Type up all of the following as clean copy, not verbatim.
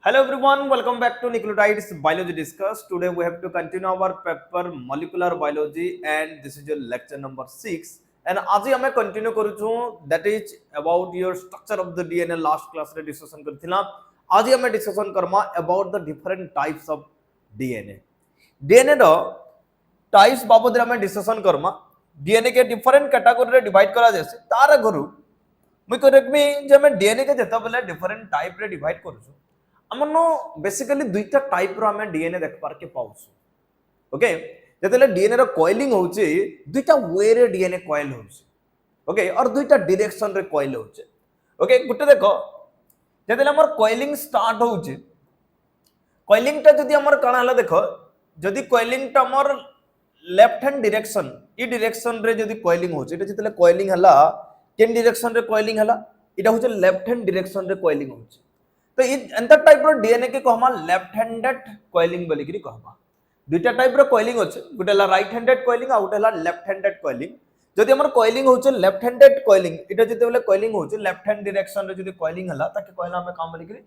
Hello everyone, welcome back to Nucleotides Biology Discuss. Today we have to continue our paper Molecular Biology and this is your lecture number 6. And आज हमें continue करूँ that is about your structure of the DNA last class रे discussion करथिला. आज हमें discussion Karma about the different types of DNA. DNA row types बाबद हमें discussion Karma. DNA के different category रे divide करा जैसे तार घरु मुई कहबी जे हमें DNA के जता बेले different type रे divide करूँ हमनो बेसिकली दुईटा टाइप रो हमें डीएनए देख पार के पाउछु ओके जतले डीएनए रो कॉइलिंग होउची दुईटा वे रे डीएनए कॉइल होउची ओके और दुईटा डायरेक्शन रे कॉइल होउची ओके गुटे देखो जतले हमर कॉइलिंग स्टार्ट होउची कॉइलिंग ता जदी हमर काना हला देखो जदी कॉइलिंग ता हमर लेफ्ट हैंड डायरेक्शन ई डायरेक्शन रे जदी कॉइलिंग होउची एटा जतले कॉइलिंग हला केन डायरेक्शन रे कॉइलिंग हला एटा होउची लेफ्ट हैंड डायरेक्शन रे कॉइलिंग होउची तो एंता टाइप रो डीएनए के कहमा लेफ्ट हैंडेड कॉइलिंग बोली करी कहमा दुईटा टाइप रो कॉइलिंग होचे गुटेला राइट हैंडेड कॉइलिंग आ गुटेला लेफ्ट हैंडेड कॉइलिंग जदी हमर कॉइलिंग होचे लेफ्ट हैंडेड कॉइलिंग एटा जते बेले कॉइलिंग होचे लेफ्ट हैंड डायरेक्शन रे जदी कॉइलिंग हला ताके कहला हमें काम बोली करी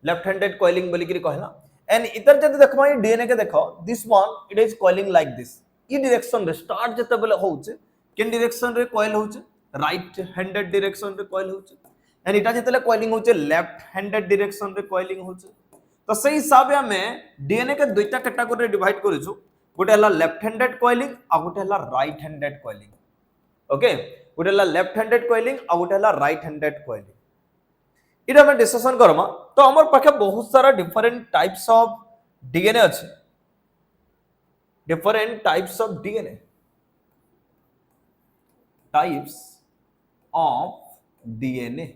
लेफ्ट हैंडेड कॉइलिंग बोली करी कहला एंड इधर जदी देखमा ई डीएनए के देखो this one it is coiling like this E direction रे स्टार्ट जते बेले होचे केन डायरेक्शन रे कॉइल होचे राइट हैंडेड डायरेक्शन रे कॉइल होचे एंड इटा जितले कॉइलिंग होचे लेफ्ट हैंडेड डायरेक्शन रे कॉइलिंग होचे तो सही हिसाब से हमें डीएनए के दुईटा कैटेगरी रे डिवाइड करिछु गोटे हला लेफ्ट हैंडेड कॉइलिंग आ गोटे हला राइट हैंडेड कॉइलिंग ओके गोटे हला लेफ्ट हैंडेड कॉइलिंग आ गोटे हला राइट हैंडेड कॉइलिंग इटा हमें डिस्कशन करमा तो हमर पाखे बहुत सारा डिफरेंट टाइप्स ऑफ डीएनए अछि different types of DNA types of DNA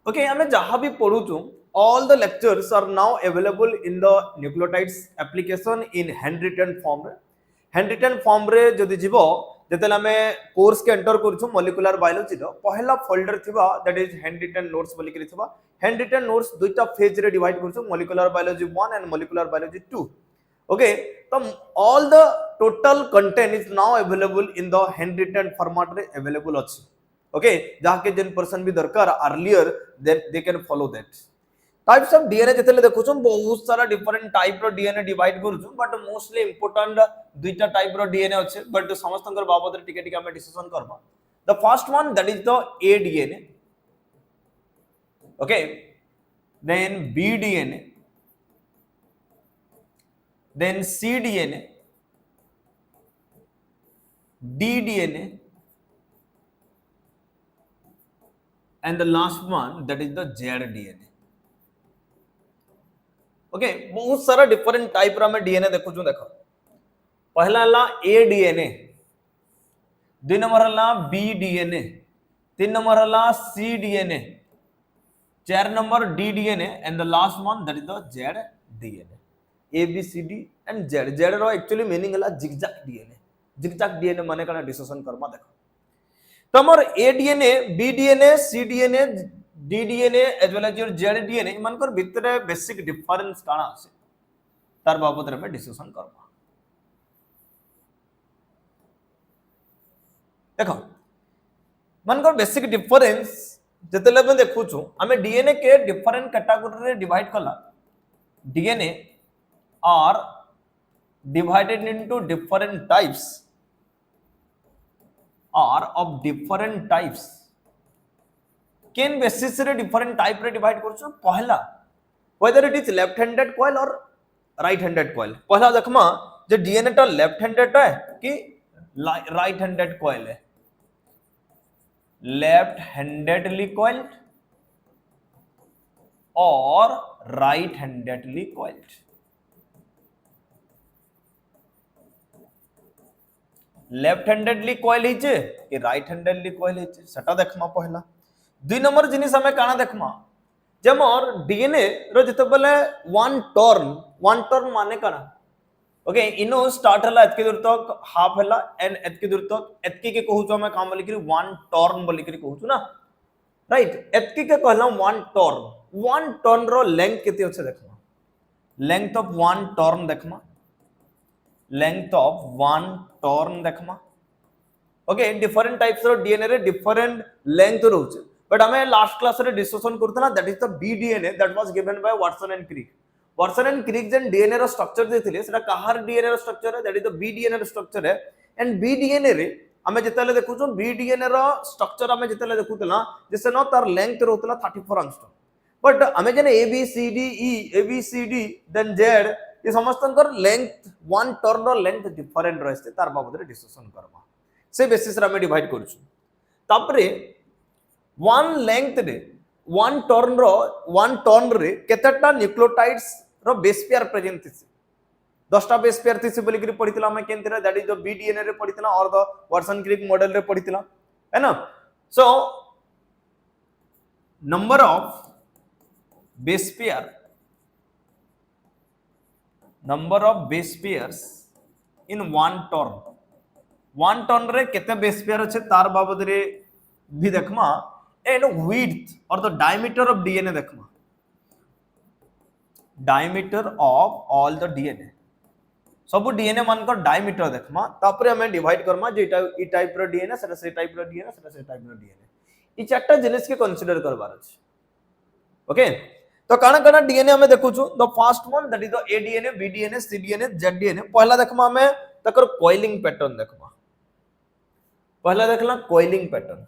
okay हमें जहां भी पढुचु all the lectures are now available in the nucleotides application in handwritten form रे जदी जीवो जतेला हमें कोर्स के एंटर करछु मॉलिक्यूलर बायोलॉजी रो पहला फोल्डर थिबा दैट इज handwritten notes बोली करी थिबा handwritten notes दुईटा फेज रे डिवाइड करछु molecular biology 1 and molecular biology 2 okay तो all the total content is now available in the handwritten format रे available अछि ओके जाके जिन पर्सन भी दरकार earlier then they can follow that types of DNA जतले देखु छम बहुत सारा डिफरेंट टाइप रो डीएनए डिवाइड करू छम बट मोस्टली इंपोर्टेंट दुईटा टाइप रो डीएनए अछि बट समस्तंकर बाबत टिके टिके हम डिस्कशन करबा the first one that is the A DNA okay then B DNA then C DNA D DNA and the last one that is the ZDNA okay बहुत सारा डिफरेंट टाइप रा में डीएनए देखु छु देखो पहला हला ए डीएनए दुई नंबर हला बी डीएनए तीन नंबर हला सी डीएनए चार number D DNA and the last one that is the Z DNA A B C D and Z Z रो एक्चुअली मीनिंग हला जिगजैग डीएनए माने कना discussion करमा देखो तो हमर A DNA B DNA C DNA D DNA as well as your Z DNA मनकर भितरे बेसिक डिफरेंस काना আছে तार बाबत रे डिस्कशन करबा देखो मनकर बेसिक डिफरेंस जतले में देखु छु हमें डीएनए के डिफरेंट कैटेगरी रे डिवाइड कला DNA are divided into different types are of different types केन बेसिस रे डिफरेंट टाइप रे डिवाइड करछु पहला whether it is left handed coil or right handed coil पहला देखमा जे डीएनए टा लेफ्ट हैंडेड है कि राइट हैंडेड coil है लेफ्ट हैंडेडली coiled और right handedly coiled left handedly coil हिचे कि राइट हैंडेडली कॉइल हिचे सेटा देखमा पहला दुई नंबर जिनिस हमें काना देखमा जेमर डीएनए रो जते बेले वन टर्न माने काना ओके इनो स्टार्ट हला एतके दूर तक हाफ हला एंड एतके दूर तक एतके के कहू छ हमें काम बोली करी वन टर्न बोली करी कहू छ ना राइट एतके के कहला वन टर्न रो लेंथ केते होছে देखमा लेंथ ऑफ वन टर्न देखमा लेंथ ऑफ वन टर्न देखमा ओके डिफरेंट टाइप्स रो डीएनए रे डिफरेंट लेंथ रहउछ बट आम लास्ट क्लास रे डिस्कशन करथला that is the B DNA that was given by Watson and Crick. Watson and Crick जेन DNA रो स्ट्रक्चर देथिले सेटा कहार डीएनए रो स्ट्रक्चर है, दैट इज द बीडीएनए रो स्ट्रक्चर है। एंड बीडीएनए रे आमे जेतेले देखुछो बीडीएनए रो स्ट्रक्चर आमे जेतेले देखुतला जैसे न तार लेंथ रहतला 34 एंगस्ट्रॉम, बट आमे जने A B C D E A B C D then Z ये समस्तनकर लेंथ वन टर्न रो लेंथ डिफरेंट रहते तार बाबद रे डिस्कशन करबा से बेसिस रे आमे डिवाइड करछु। तापरे वन लेंथ रे वन टर्न रे केतेटा न्यूक्लियोटाइड्स रो बेस पेयर प्रेजेंट थिसी 10टा बेस पेयर थिसी बोली कि पढितला हम केनथिरा दैट इज द बीडीएनए रे पढितला और द वाटसन क्रिक मॉडल रे पढितला है ना। So number of base pairs in one turn रे केते बेस पेयर अछि तार बाबद रे भी देखमा एंड विड्थ और द डायमीटर ऑफ डीएनए देखमा, diameter of all the DNA सब डीएनए मान का डायमीटर देखमा तापरे हमें डिवाइड करमा जेटा ई टाइप रो डीएनए सेटा से टाइप रो डीएनए सेटा से टाइप रो डीएनए ई चारटा जिनिस के कंसीडर करबार अछि। ओके तो काना काना डीएनए हमें देखुछु the first one that is the A DNA B DNA C DNA Z DNA. पहला देखमा हमें तकर कॉइलिंग पैटर्न देखमा, पहला देखला कॉइलिंग पैटर्न।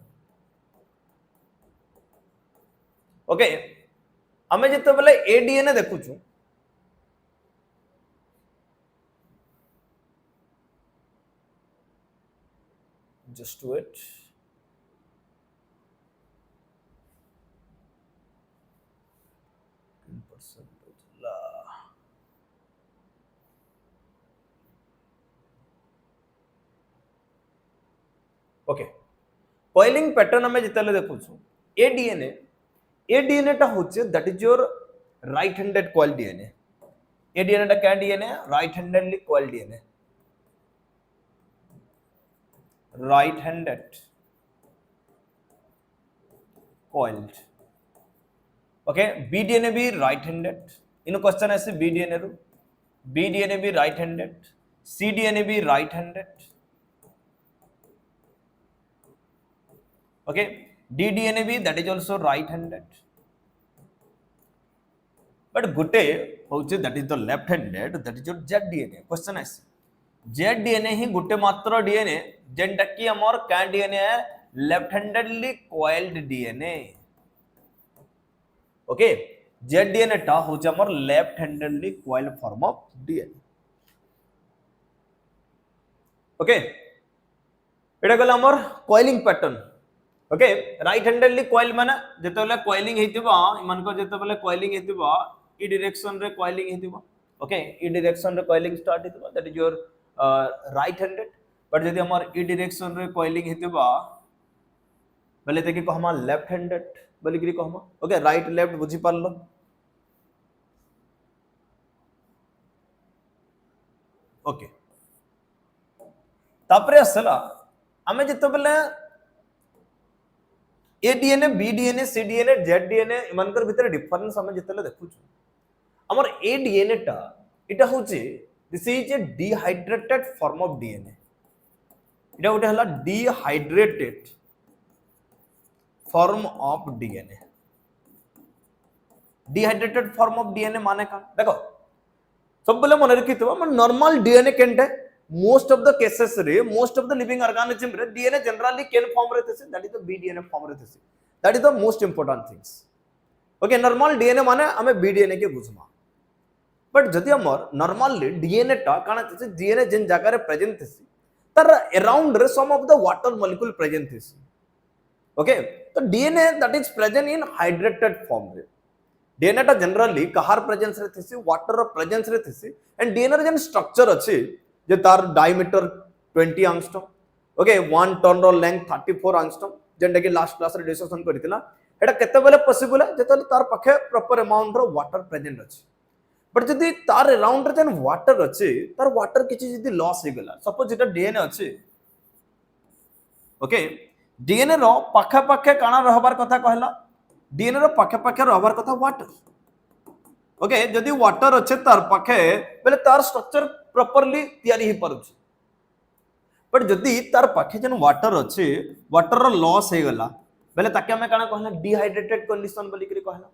ओके हमें जिते बेले ए डीएनए देखुछु just wait okay coiling pattern हमें जिते देखुछु ए डीएनए टा होचे that is your right handed coil DNA. A DNA टा क्या DNA right handedly coil DNA, right handed coiled. Okay B DNA भी राइट हैंडेड, इन क्वेश्चन ऐसे B DNA भी राइट हैंडेड, सी डीएनए भी right handed. Okay D DNA भी that is also right handed, but गुटे होचे that is the left handed that is your Z DNA. Question ऐसे Z DNA ही गुटे मात्र DNA जेनटा कि हमर का डीएनए है left handedly coiled DNA. Okay Z DNA टा होचे हमर left handedly coiled form of DNA. Okay एटा गला हमर coiling pattern. Okay right handedly coil माने जेतेबेले कॉइलिंग हेतिबा मान को जेतेबेले कॉइलिंग हेतिबा ई डायरेक्शन रे कॉइलिंग हेतिबा। ओके ई डायरेक्शन रे coiling start हेतिबा that is your right handed, but जदि हमर ई डायरेक्शन रे कॉइलिंग हेतिबा बोले ते कि कहमा लेफ्ट हैंडेड बोली कि कहमा। ओके राइट लेफ्ट बुझी पारलो। ओके तापरे असला हमें जेतेबेले ए DNA B DNA C DNA Z DNA इमानकर भितर डिफरेंस हमें जेतेले देखुछु हमर ए डीएनए टा इटा होचे this is a dehydrated form of DNA. इटा उठे हला dehydrated form of DNA. Dehydrated form of DNA माने का देखो सब बोले मन रखितो हम नॉर्मल डीएनए केनटे मोस्ट ऑफ द केसेस रे most of the living organism रे डीएनए जनरली केन फॉर्म रे थेसे that is the B DNA form रे थेसे that is the most important things. Okay normal DNA माने हमें बी डीएनए के बुझमा, बट जदि हमर नॉर्मली डीएनए टा काना थेसे डीएनए जिन जगह रे प्रेजेंट थेसे तर अराउंड रे some of the water molecule present थेसे। ओके तो DNA that is present in hydrated form रे डीएनए टा जनरली कहार प्रेजेंस रे थेसे वाटर रो प्रेजेंस रे थेसे एंड डीएनए रे जन स्ट्रक्चर अछि जे तार diameter 20 angstrom. Okay one turn रो लेंथ 34 एंगस्ट्रॉम जेंडा कि लास्ट क्लास रे डिस्कशन करथिला। एटा केते बेले पॉसिबल है जेतले तार पाखे प्रॉपर अमाउंट रो वाटर प्रेजेंट अछि, बट जदि तार अराउंड रे जन वाटर अछि तार वाटर किछि जदि लॉस हे गेला सपोज एटा डीएनए अछि। ओके डीएनए रो पाखे पाखे काना रहबार कथा कहला डीएनए रो पाखे पाखे रहबार कथा वाटर। ओके जदि वाटर अच्छे तार पाखे बेले तार स्ट्रक्चर प्रॉपर्ली तैयारी ही परुछ, बट जदि तार पाखे जन वाटर अच्छे वाटर रो लॉस हे गला बेले ताके हमें काना कहला डिहाइड्रेटेड कंडीशन बोली करी कहला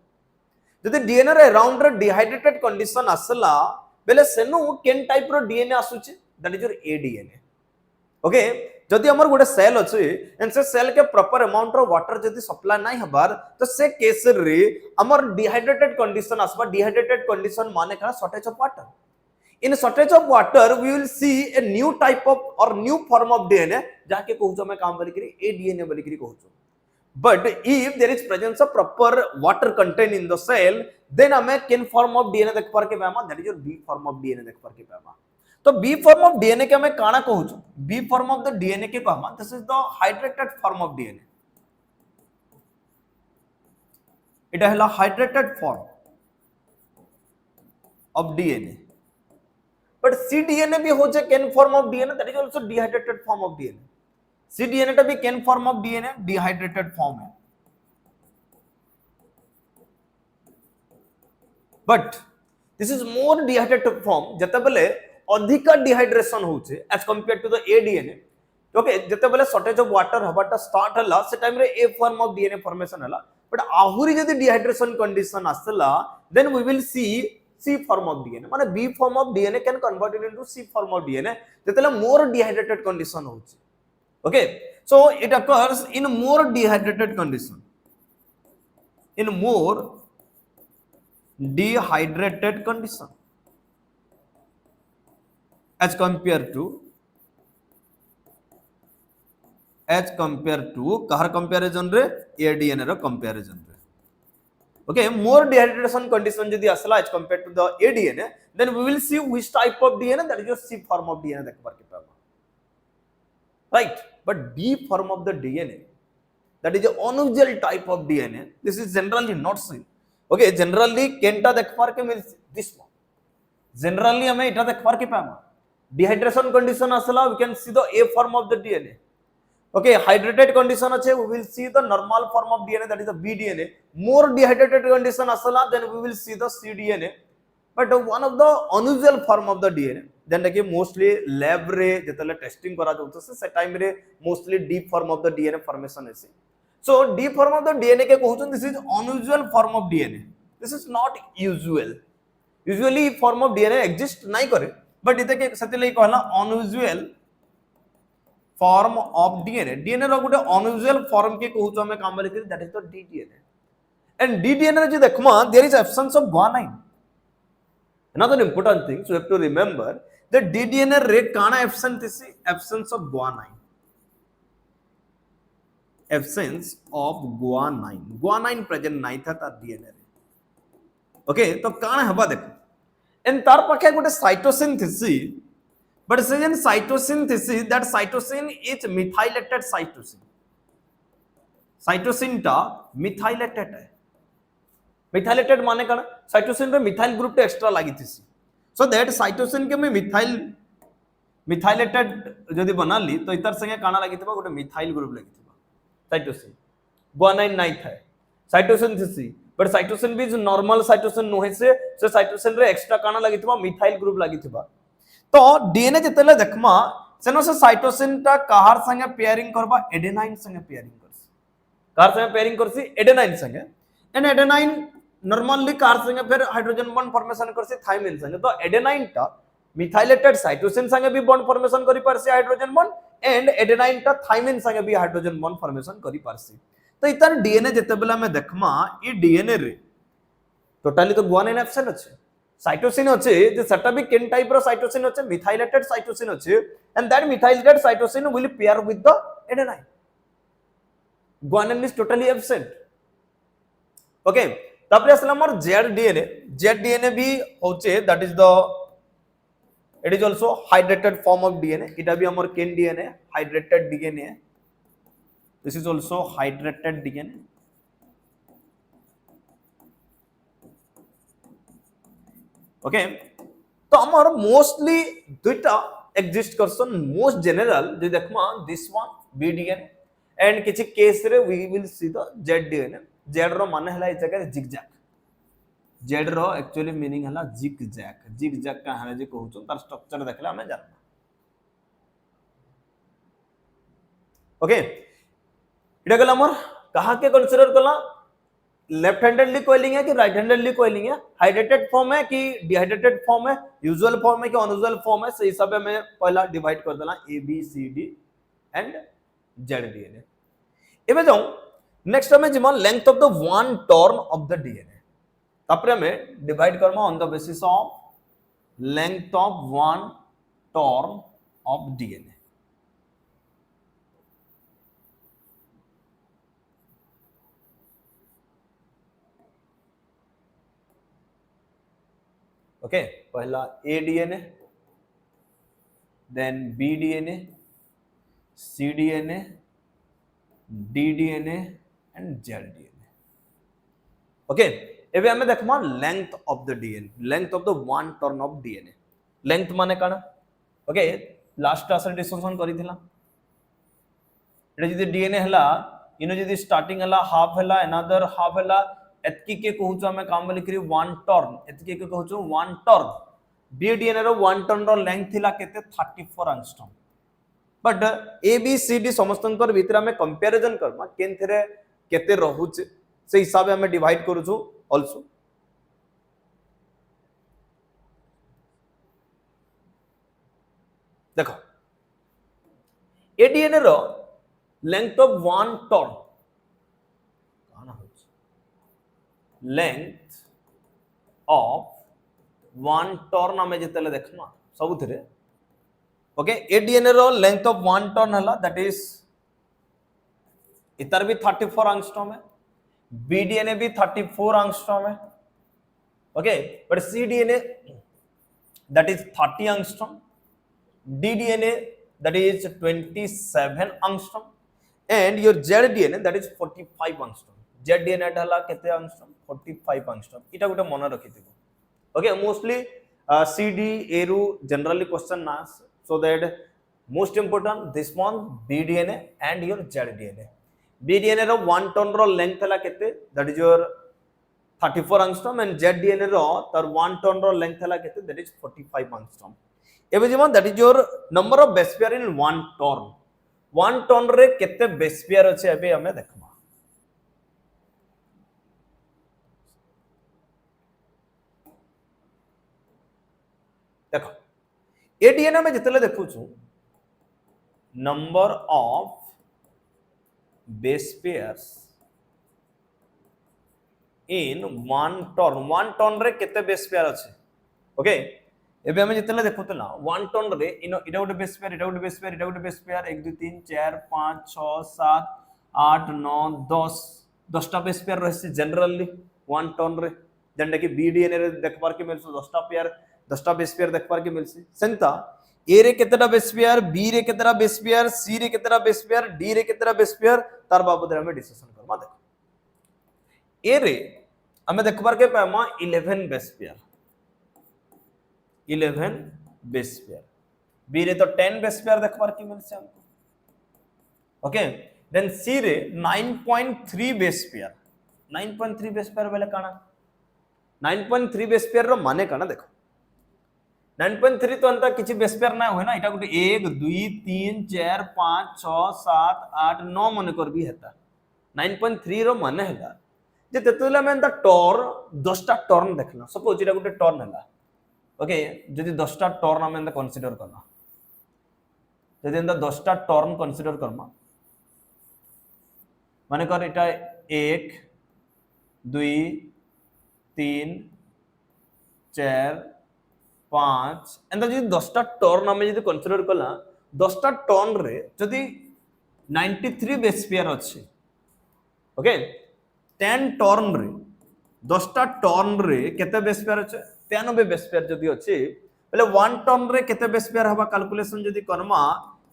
जदि डीएनए रे अराउंड रे डिहाइड्रेटेड कंडीशन आसला बेले सेनु केन टाइप रो डीएनए आसुची that is your A DNA okay जदि हमर गोटे सेल अछि एंड से सेल के प्रॉपर अमाउंट रो वाटर जदि सप्लाई नाही हबार तो से केस रे हमर डिहाइड्रेटेड कंडीशन आसबा डिहाइड्रेटेड कंडीशन माने का shortage of water in shortage of water we will see a new type of or new form of DNA जाके कहू मैं काम बोली करी ए डीएनए बोली करी कहू but if there is presence of proper water content in the cell then हमें किन फॉर्म ऑफ डीएनए देख पार के पामा that is your B form of DNA देख पार के पामा तो बी फॉर्म ऑफ डीएनए के हमें काना कहू B form of the DNA के कहमा this is the hydrated form of DNA it हला hydrated form of DNA but C DNA भी हो जे केन form of DNA that is also dehydrated form of DNA C DNA टा भी केन form of DNA dehydrated form है but this is more dehydrated form जते बेले अधिक डिहाइड्रेशन होचे as compare to the A DNA okay जते बेले शॉर्टेज ऑफ वाटर हबाटा स्टार्ट हला से टाइम रे A form of DNA formation हला बट आहुरी जदी डिहाइड्रेशन कंडीशन आसला then we will see C form of DNA माने B form of DNA can convert it into C form of DNA जतेले more dehydrated condition होची okay so it occurs in more dehydrated condition in more dehydrated condition as compared to कहर comparison रे ADN रो comparison रे okay more dehydration condition jodi asla as compared to the ADN then we will see which type of DNA that is your C form of DNA dekh par ke paba right but B form of the DNA that is a unusual type of DNA this is generally not seen okay generally kenta dekh par ke means this one generally hame eta dekh par ke paba dehydration condition asla we can see the A form of the DNA okay hydrated condition ache we will see the normal form of DNA that is the B DNA more dehydrated condition asala then we will see the C DNA but one of the unusual form of the DNA then like mostly lab re jetale testing kara jauta se time re mostly D form of the DNA formation ase so D form of the DNA ke कहउछन this is unusual form of DNA this is not usual usually form of DNA exist nahi करे but ite के सते लई कहला unusual form of DNA DNA row Gute unusual form के कहू हमें काम लिख that is the D DNA and D DNA जे देखमा there is absence of guanine another important thing so you have to remember that D DNA रे काना absent is absence of guanine guanine present नहीं था तार DNA रे okay तो काना हबा देखो एंड तार पाखे गुटे cytosine थिसी but in cytosine thesis that cytosine is methylated cytosine ta methylated है methylated माने कण cytosine रे methyl group टे एक्स्ट्रा लागि थिसी so that cytosine के में methylated जदी बनाली तो इतर संगे काना लागि थबा गोटे methyl group लागि थबा cytosine guanine नाही थाए cytosine थिसी but cytosine भी normal cytosine नोहे से cytosine रे एक्स्ट्रा काना लागि थबा methyl group लागि थबा तो डीएनए जतले देखमा सेनो से साइटोसिन ता कहार संगे पेयरिंग करबा एडेनाइन संगे पेयरिंग करसी कहार संगे पेयरिंग करसी एडेनाइन संगे एंड एडेनाइन नॉर्मली कहार संगे फिर हाइड्रोजन बॉन्ड फॉर्मेशन करसी थाइमिन संगे तो एडेनाइन ता मिथाइलेटेड साइटोसिन संगे भी बॉन्ड फॉर्मेशन करि परसी हाइड्रोजन बॉन्ड एंड एडेनाइन ता थाइमिन संगे भी हाइड्रोजन बॉन्ड फॉर्मेशन करि परसी तो इतर डीएनए जतबेला में देखमा ई डीएनए रे टोटली तो गुआनिन एब्सेंट अछि साइटोसिन अच्छे जे सेटा भी केन टाइप रो साइटोसिन अच्छे मिथाइलेटेड साइटोसिन अच्छे and that methylated cytosine will pair with the adenine guanine is totally absent okay तापर असला हमर जेड डीएनए भी होचे that is the it is also hydrated form of DNA इटा भी हमर केन DNA hydrated DNA this is also hydrated DNA okay तो हमर मोस्टली दुटा एग्जिस्ट करसन मोस्ट जनरल जे देखमा this one B DNA and किछि केस रे we will see the Z DNA Z रो माने हला इ जगह जिगजैग जेड रो एक्चुअली मीनिंग हला जिगजैग का हने जे कहउछन तार स्ट्रक्चर देखला हमें जानना ओके इटा गला हमर कहा के कंसीडर कला लेफ्ट हैंडेडली कोइलिंग है कि राइट हैंडेडली कोइलिंग है, हाइड्रेटेड फॉर्म है कि डिहाइड्रेटेड फॉर्म है, यूजुअल फॉर्म है कि अनयूजुअल फॉर्म है, से हिसाब से मैं पहला डिवाइड कर देला A B C D and Z DNA. एबे जाऊं नेक्स्ट हमें जिमा length of the one turn of the DNA, तापर हमें डिवाइड करमा on the basis of length of one turn of DNA. Okay पहला A DNA, then B DNA, C DNA, D DNA and Z DNA. Okay एबे हमें देखमा length of the DNA, length of the one turn of DNA. Length माने काना okay last class रे discussion करिथिला, एटा जदी DNA हला इनो जदी स्टार्टिंग हला हाफ हला अनदर हाफ हला एतकी के कहूछु हमें काम बोली करी वन टर्न, एतकी के कहूछु वन टर्न। बी डीएनए रो वन टर्न रो लेंथ थिला केते 34 angstrom, but A B C D समस्तंकर भीतर हमें कंपैरिजन करबा केनथरे केते रहुचे से हिसाब से हमें डिवाइड करूछु आल्सो। देखो ए डीएनए रो लेंथ ऑफ वन टर्न काना होछ, लेंथ ऑफ वन टर्न हमें जेतले देखमा सबुथिरे ओके ए डीएनए रो लेंथ ऑफ वन टर्न हला दैट इज इतर भी 34 एंगस्ट्रॉम है, बी डीएनए भी 34 एंगस्ट्रॉम है okay, but C DNA that is 30 angstrom, D DNA that is 27 angstrom and your Z DNA that is 45 angstrom. Z DNA हला केते angstrom 45 angstrom. इटा गुटे मन रखिथिबो okay, mostly C D A रु generally question ना, so that most important this one B DNA and your Z DNA। B DNA row one turn रो length हला केते that is your 34 angstrom and Z DNA रो तर one turn रो length हला केते that is 45 angstrom। एबे जेमा that is your number of base pair in one turn, one turn रे केते बेस पेयर अछि एबे हमें देखमा। देखो ए डीएनए में जितले देखुछु number of base pairs in one turn रे केते बेस पेयर अछि ओके। एबे हमें जितले देखुतला वन टर्न रे इनो इटा गोटे बेस पेयर, इटा गोटे बेस पेयर, इटा गोटे बेस पेयर 1 2 3 4 5 6 7 8 9 10 10टा बेस पेयर रहसी जनरली वन टर्न रे, जेंडा कि बी डीएनए रे देखबार के मिलसो 10टा पेयर 10टा बेस पेयर देखबार के मिलसी। सेंता ए रे केतेटा बेस पेयर, बी रे केतेटा बेस पेयर, सी रे केतेटा बेस पेयर, डी रे केतेटा बेस पेयर तार बाबत हमें डिस्कशन करबा। देखो ए रे हमें देखबार के पामा 11 base pair, 11 base pair, B रे तो 10 बेस पेयर देखबार के मिलसे हमको ओके। देन सी रे 9.3 बेस पेयर, 9.3 बेस पेयर बेले काना 9.3 बेस पेयर रो माने काना देखो 9.3 तो अंत किछि बेस पेयर ना होय ना, इटा गुटे 1 2 3 4 5 6 7 8 9 मन कर भी हेता। 9.3 रो माने हैला जे तेतुला में अंत टर्न 10टा टर्न देखला, सपोज इटा गुटे टर्न हैला ओके, जदि 10टा टर्न हम अंत कंसीडर करना, जदि अंत 10टा टर्न कंसीडर करमा माने कर इटा 1 2 3 4 5 एंड जदि 10टा टर्न हमें जदि कंसीडर कला 10टा टर्न रे जदि 93 बेस पेयर अछि ओके, 10 टर्न रे 10टा टर्न रे केते बेस पेयर अछि 93 बेस पेयर जदि अछि बेले वन टर्न रे केते बेस पेयर हबा कैलकुलेशन जदि करमा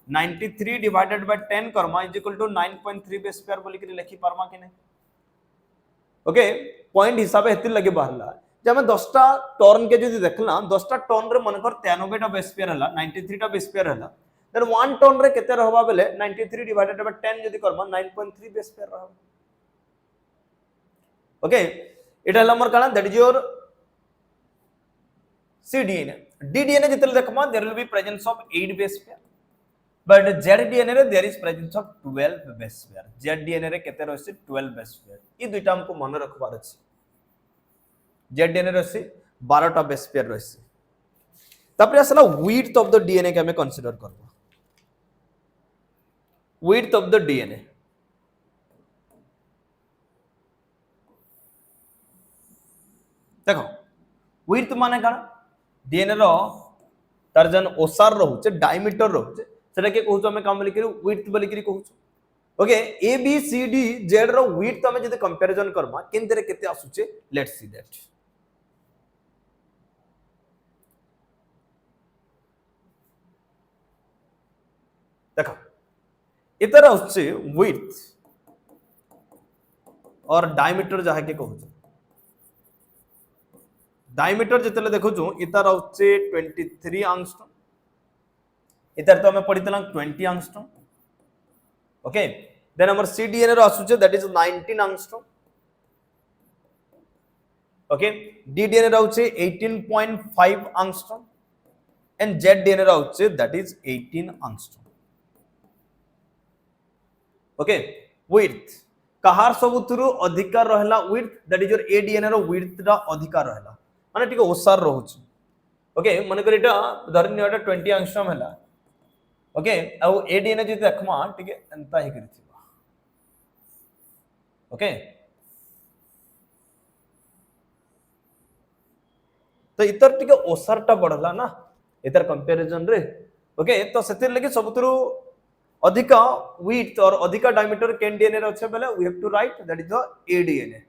93 डिवाइडेड बाय 10 करमा is equal to 9.3 base pair बोली के लिखि पारमा कि नै ओके। पॉइंट हिसाब हेति लगे बाहरला जे हमें 10टा टर्न के जदि देखला 10टा टर्न रे मनकर 93 टा बेस पेयर हला 93 टा बेस पेयर हला, देन वन टर्न रे केते रहबा बेले 93 डिवाइडेड बाय 10 जदि करबा 9.3 बेस पेयर रहबा ओके। इटा हला हमर काना that is your C DNA. D DNA जितले देखमा there will be presence of 8 base pair, but ZDNA रे there is presence of 12 base pair. ZDNA रे केते रहसी 12 base pair. ई दुईटा हमको मन रखबार अछि. ZDNA रहसी 12 टा base pair रहसी. तापरे असला width of the DNA के हमें कंसीडर करबो. Width of the DNA. देखो width माने काना DNA रो तार जन ओसार रहउचे डायमीटर रहउचे सेटा के कहउछ हमें काम लिखिरु width बोली करी कहउछ. Okay A B C D Z रो width हमें जदि कंपैरिजन करबा केनते केते आसुचे लेट्स सी दैट. देखो इतर आसुचे width और डायमीटर जहा के कहउछ. डायमीटर जितले देखो इतार आउचे 23 आंगस्ट्रॉम. इतार तो हमें पढ़ितला 20 आंगस्ट्रॉम. ओके देन हमर सीडीएनए रो आसुचे that is 19 angstrom. Okay D DNA रो आउचे 18.5 आंगस्ट्रॉम एंड जेडडीएनए रो आउचे that is 18 angstrom. Okay width कहार सबुथुरु अधिकार रहला width that is your A DNA रो विड्थ रा अधिकार रहला माने टिके ओसार रहउछ. ओके मन कर एटा धरनी एटा 20 एंगस्ट्रॉम हैला. ओके आ एडीएनए जे देखमा टिके एंता ही करथिबा. ओके तो इतर टिके ओसारटा बढ़ला ना इतर कंपैरिजन रे. ओके तो सेतिर लगे सबुथुरु अधिका विड्थ और अधिका डायमीटर केन डीएनए रे अछि बेले we have to write that is the A DNA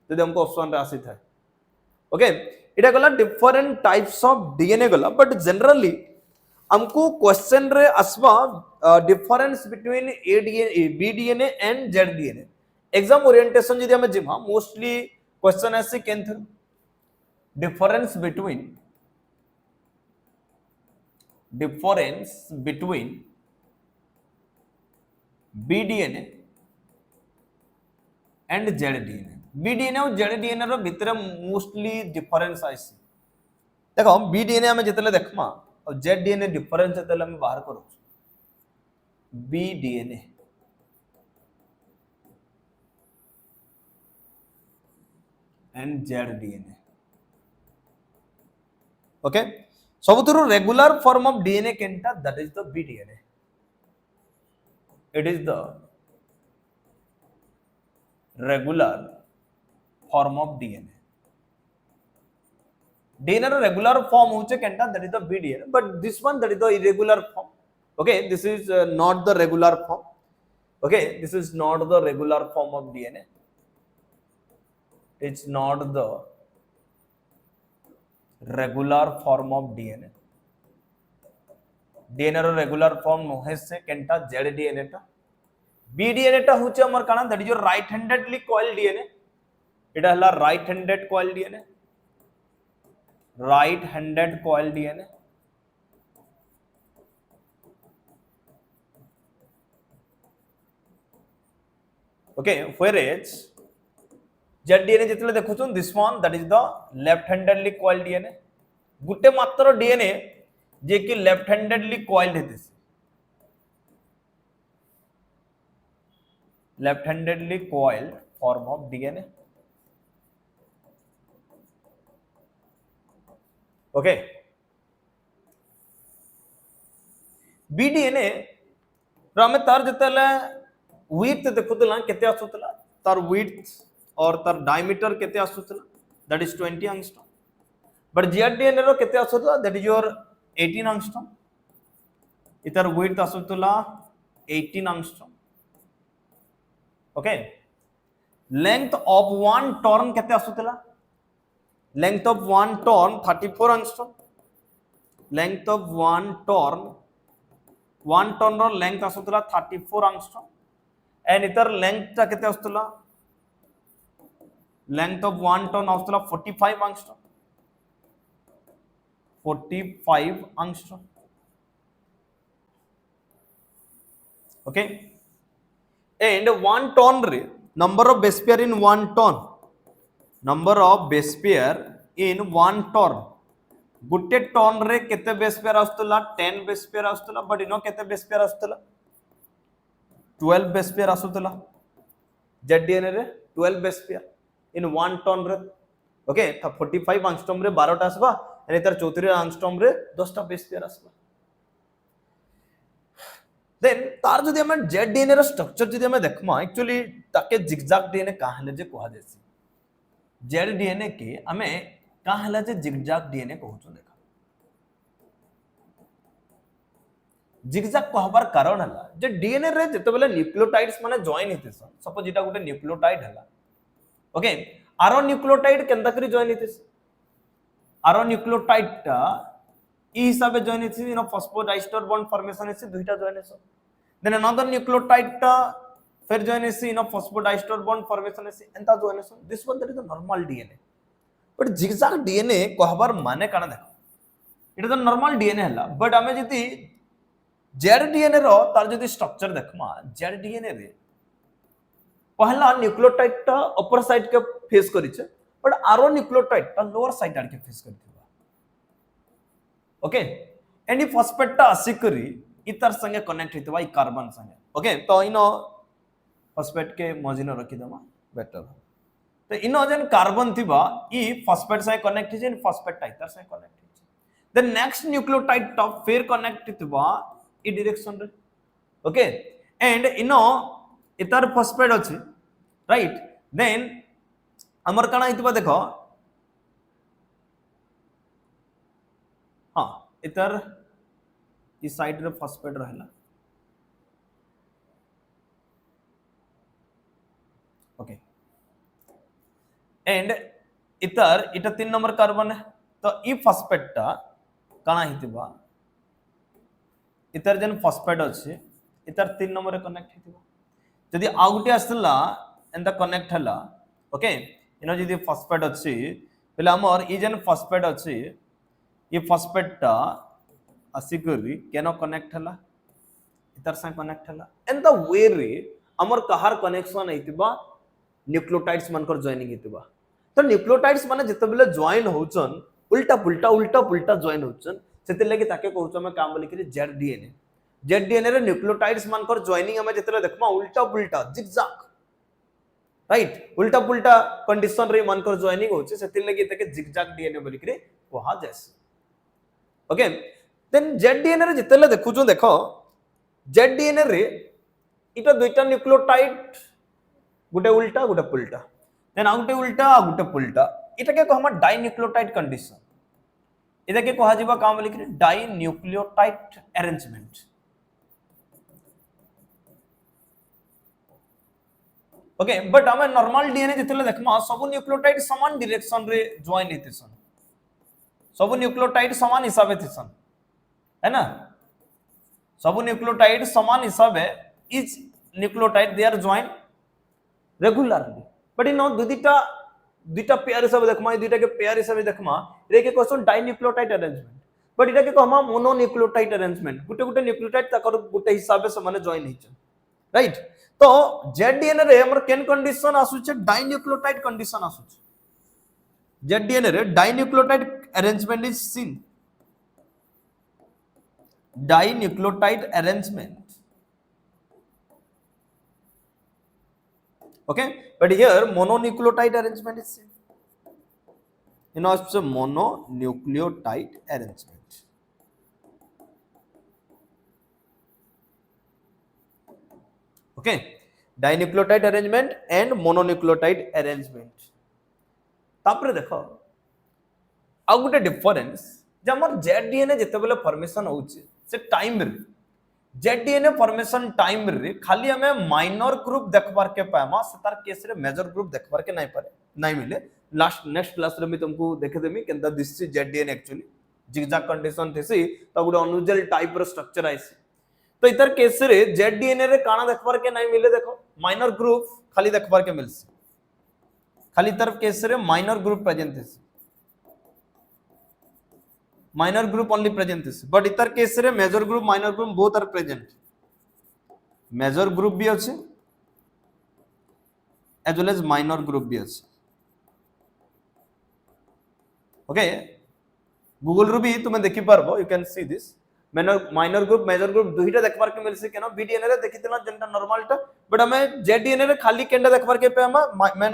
जदि हमको ऑप्शन रे आसी थाए. ओके इटा गला डिफरेंट टाइप्स ऑफ डीएनए गला बट जनरली हमको क्वेश्चन रे आसबा difference between A DNA B DNA and Z DNA. Exam orientation जदि हमें जिमा मोस्टली क्वेश्चन आसी केन through difference between BDNA and ZDNA. BDNA और ZDNA रो भितर मोस्टली डिफरेंस आइसी. देखो BDNA हमें जितले देखमा और ZDNA डिफरेंस जितले हम बाहर करो. BDNA and ZDNA. Okay सबुथुरु रेगुलर फॉर्म ऑफ डीएनए केनटा that is the B DNA. It is the regular form of DNA. DNA रो रेगुलर फॉर्म होचे केनटा that is the B DNA but this one that is the irregular form. Okay this is not the regular form. Okay this is not the regular form of DNA. It's not the regular form of DNA. DNA रो regular form नोहे से केनटा ZDNA टा. BDNA टा होचे हमर काना that is your right handedly coiled DNA. इटा हला right handed coiled DNA. Right handed coiled DNA. Okay whereas ZDNA जितले देखुछन this one that is the left handedly coiled DNA. गुटे मात्र डीएनए जे कि लेफ्ट हैंडेडली कॉइल्ड हेतिस. Left handedly coiled form of DNA. Okay B DNA हमें तार जितले विड्थ देखुतला केते आसुतला तार विड्थ और तार डायमीटर केते आसुतला that is 20 angstrom. But Z DNA रो केते आसुतला दैट इज योर 18 एंगस्ट्रॉम. इतर विड्थ आसुतला 18 angstrom. Okay length of one turn केते आसुतला length of one turn 34 angstrom. Length of one turn रो लेंथ आसुतला 34 एंगस्ट्रॉम एंड इतर लेंथ ता केते आसुतला लेंथ ऑफ वन टर्न आसुतला 45 angstrom. 45 angstrom. Okay and one turn रे number of base pair in one turn. Number of base pair in one turn गुटे turn रे केते बेस पेयर आस्तला 10 बेस पेयर आस्तला बट इनो केते बेस पेयर आस्तला 12 बेस पेयर आस्तला जेडडीएनए रे 12 बेस पेयर इन 1 टन रे ओके तो 45 एंगस्ट्रॉम रे 12 टा आसबा एने तार 34 एंगस्ट्रॉम रे 10 टा बेस पेयर आसबा देन तार जदि हम जेडडीएनए रो स्ट्रक्चर जदि हम देखमा एक्चुअली ताके जिगजैग डीएनए काहले जे कोहा जेसी जेडडीएनए के हमें काहले जे जिगजैग डीएनए कहउछो देखा जिगजैग कहबार कारण हला जे डीएनए रे जते बेले न्यूक्लियोटाइड्स माने जॉइन हितेसन सपोज इटा गुटे न्यूक्लियोटाइड हला ओके आरो न्यूक्लियोटाइड केनता करी जॉइन हितेस आरो न्यूक्लियोटाइड टा ई हिसाबे जॉइन हितेस इनो फॉस्फोडाइस्टर बॉन्ड फॉर्मेशन हिसे दुईटा जॉइन हिसे देन अनदर न्यूक्लियोटाइड टा फिर जॉइन हिसे इनो फॉस्फोडाइस्टर बॉन्ड फॉर्मेशन हिसे एंता जॉइन हिसे this one that is the normal DNA but zigzag DNA कहबार माने काना देखो इटा तो नॉर्मल डीएनए हला बट हमें जति जेडडीएनए रो तार जति स्ट्रक्चर देखमा जेडडीएनए रे पहला न्यूक्लियोटाइड टा अपर साइड के फेस करिছে बट आरो न्यूक्लियोटाइड टा लोअर साइड आड़ के फेस करथिबा ओके एंड ई फॉस्फेट टा आसी करी इतर संगे कनेक्ट हितबा ई कार्बन संगे ओके तो इनो फॉस्फेट के मजिनो रखि दमा बेटर तो इनो जन कार्बन थिबा ई फॉस्फेट से कनेक्ट हिजे फॉस्फेट टा इतर से कनेक्ट हिजे द नेक्स्ट न्यूक्लियोटाइड टा फिर कनेक्ट हितबा ई डायरेक्शन रे ओके एंड इनो इतर फॉस्फेट अछि राइट देन हमर काना हितबा देखो हां इतर ई साइड रे फॉस्फेट रहला ओके एंड इतर इटा 3 नंबर कार्बन है तो ई फॉस्फेट टा काना हितबा इतर जन फॉस्फेट अछि इतर 3 नंबर रे कनेक्ट हितबा जदि आउटे आसला एंड द कनेक्ट हला ओके इनो जदि फॉस्फेट अछि पहले हमर ई जन फॉस्फेट अछि ये फॉस्फेट टा आसी करी केनो कनेक्ट हला इतर से कनेक्ट हला एंड द वे रे हमर कहार कनेक्शन हितबा न्यूक्लियोटाइड्स मनकर जॉइनिंग हितबा तो न्यूक्लियोटाइड्स माने जते बेले जॉइन होचन उल्टा पुल्टा जॉइन होचन सेते लगे ताके कहउछ हम काम बोली कि जेडडीएनए जेडडीएनए रे न्यूक्लियोटाइड्स मानकर जॉइनिंग हमें जते देखमा उल्टा पुल्टा जिगजैग राइट उल्टा पुल्टा कंडीशन रे मानकर जॉइनिंग होचे सेते लगे ताके जिगजैग डीएनए बोली कि कोहा जैसे ओके देन जेडडीएनए रे जते देखुछो देखो जेडडीएनए रे इटा दुईटा न्यूक्लियोटाइड गुटे उल्टा गुटे पुल्टा देन आ गुटे उल्टा आ गुटे पुल्टा इटा के कहमा डाई न्यूक्लियोटाइड कंडीशन इटा के कहा जिबा काम बोली कि dinucleotide arrangement okay but हमें नॉर्मल डीएनए जितले देखमा सब न्यूक्लियोटाइड समान डायरेक्शन रे जॉइन हेतिसन सब न्यूक्लियोटाइड समान हिसाबे थिसन है ना सब न्यूक्लियोटाइड समान हिसाबे each nucleotide they are join regularly but in दुटा पेयर हिसाब देखमा दुटा के पेयर हिसाब देखमा रे के question dinucleotide arrangement but इटा के कहमा मोनो न्यूक्लियोटाइड अरेंजमेंट गुटे गुटे न्यूक्लियोटाइड तकर गुटे हिसाबे से माने जॉइन हिच राइट तो जेडडीएनए रे हमर केन कंडीशन आसुचे डाई न्यूक्लियोटाइड कंडीशन आसुचे जेडडीएनए रे dinucleotide arrangement is seen dinucleotide arrangement okay but here mononucleotide arrangement is seen you know it's a mononucleotide arrangement okay dinucleotide arrangement and mononucleotide arrangement तापरे देखो आ गुटे difference जे हमर जेडडीएनए जते बेले formation होउचे से time रे जेडडीएनए formation time रे खाली हमें माइनर ग्रुप देखबार के पाएमा से तार केस रे मेजर ग्रुप देखबार के नहीं पारे नहीं मिले लास्ट नेक्स्ट क्लास रे मैं तुमको देखे देमी केनता this जेडडीएनए actually zigzag condition Tessy तो गुटे अनयूजुअल टाइप रो स्ट्रक्चर आइसी तो इतर केस रे जेडडीएनए रे काना देखबार के नहीं मिले देखो माइनर ग्रुप खाली देखबार के मिलसी खाली इतर केस रे माइनर ग्रुप प्रेजेंट थेसी minor group only present is but itar case re major group minor group both are present major group bhi ache as well as minor group bhi ache okay Google रू भी तुम देखि पारबो, you can see this minor group major group दुईटा देखबार के मिलसी केनो बीडीएनए रे देखितिला जेनटा नॉर्मल टा, बट हमें जेडीएनए रे खाली केनटा देखबार के पेमा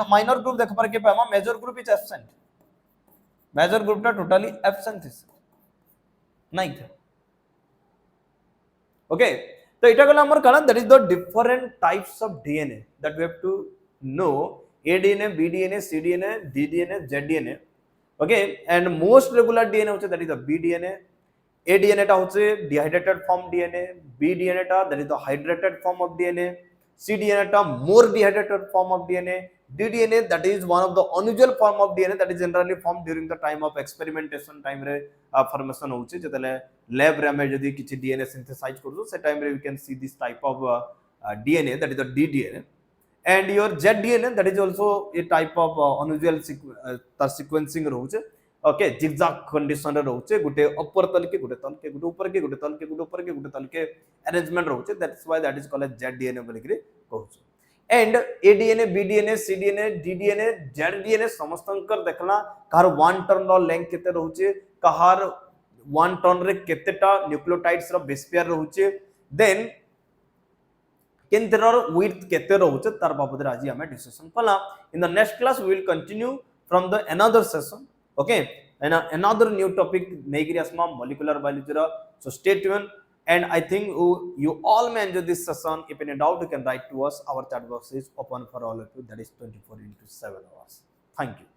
माइनर ग्रुप देखबार के पेमा major group is absent, major group टा टोटली एब्सेंट इज नहीं था। ओके, तो इटा गला हमर काना that is the different types of DNA that we have to know, A DNA B DNA C DNA D DNA Z DNA. Okay, and most regular DNA होचे that is the B DNA, A DNA टा होचे डिहाइड्रेटेड फॉर्म डीएनए, बीडीएनए टा that is the hydrated form of DNA, cDNA टा more dehydrated form of DNA, ddNA that is one of the unusual form of DNA that is generally formed during the time of experimentation time रे formation होउचे जतले lab रे हमें जदी किछि DNA synthesize करजो से time रे we can see this type of DNA that is the ddNA, and your zDNA that is also a type of unusual sequencing रहउचे। Okay, zigzag condition रे रहउचे, गुटे ऊपर तल के गुटे तल के गुटे ऊपर के गुटे तल के गुटे ऊपर के गुटे तल के अरेंजमेंट रहउचे, that's why that is called as zDNA बोली करी कहउचे। एंड एडीएनए बीडीएनए सीडीएनए डीडीएनए जेडडीएनए समस्तंकर देखला कार 1 टर्न रो लेंथ केते रहउचे, कार 1 टर्न रे केतेटा न्यूक्लियोटाइड्स रो बेस पेयर रहउचे, देन केंद्रर विड्थ केते रहउचे तार बाबद आज हमें डिस्कशन कला। In the next class we will continue from the another session, okay, and another new topic neikiri asma molecular biology ra, so stay tuned, and I think you all may enjoy this session. If any doubt you can write to us, our chat box is open for all of you, that is 24/7 hours. Thank you.